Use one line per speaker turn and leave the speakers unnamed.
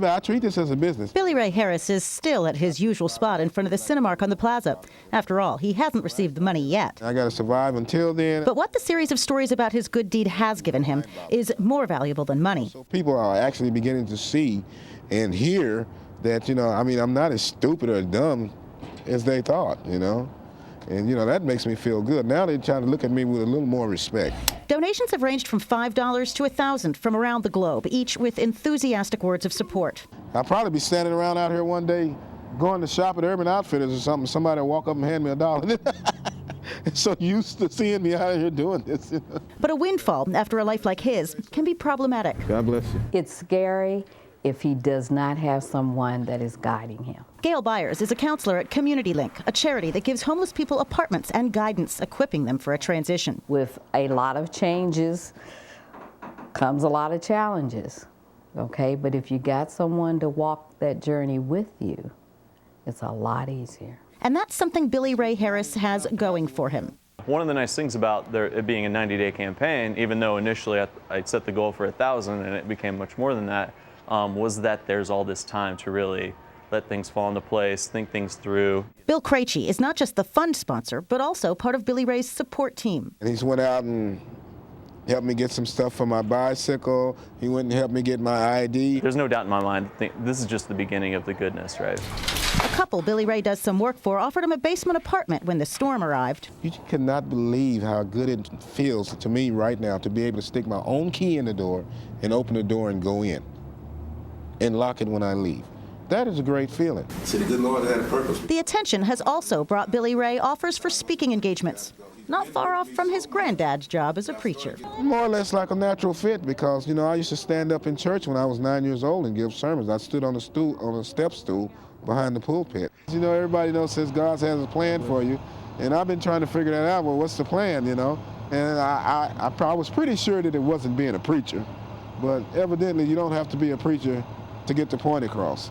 mean, I treat this as a business.
Billy Ray Harris is still at his usual spot in front of the Cinemark on the plaza. After all, he hasn't received the money yet.
I got to survive until then.
But what the series of stories about his good deed has given him is more valuable than money.
So people are actually beginning to see and hear that, I mean, I'm not as stupid or dumb as they thought, And, that makes me feel good. Now they're trying to look at me with a little more respect.
Donations have ranged from $5 to $1,000 from around the globe, each with enthusiastic words of support.
I'll probably be standing around out here one day going to shop at Urban Outfitters or something. Somebody will walk up and hand me $1. They're so used to seeing me out here doing this.
But a windfall after a life like his can be problematic.
God bless you.
It's scary if he does not have someone that is guiding him.
Gail Byers is a counselor at Linc, a charity that gives homeless people apartments and guidance, equipping them for a transition.
With a lot of changes comes a lot of challenges, okay? But if you got someone to walk that journey with you, it's a lot easier.
And that's something Billy Ray Harris has going for him.
One of the nice things about it being a 90-day campaign, even though initially I set the goal for 1,000 and it became much more than that, was that there's all this time to really let things fall into place, think things through.
Bill Krejci is not just the fund sponsor, but also part of Billy Ray's support team.
And he's went out and helped me get some stuff for my bicycle. He went and helped me get my ID.
There's no doubt in my mind, this is just the beginning of the goodness, right?
A couple Billy Ray does some work for offered him a basement apartment when the storm arrived.
You cannot believe how good it feels to me right now to be able to stick my own key in the door and open the door and go in and lock it when I leave. That is a great feeling.
See, the good Lord had a purpose.
The attention has also brought Billy Ray offers for speaking engagements, not far off from his granddad's job as a preacher.
More or less like a natural fit because, I used to stand up in church when I was 9 years old and give sermons. I stood on a step stool behind the pulpit. Everybody knows since God has a plan for you, and I've been trying to figure that out. Well, what's the plan, And I was pretty sure that it wasn't being a preacher, but evidently you don't have to be a preacher to get the point across.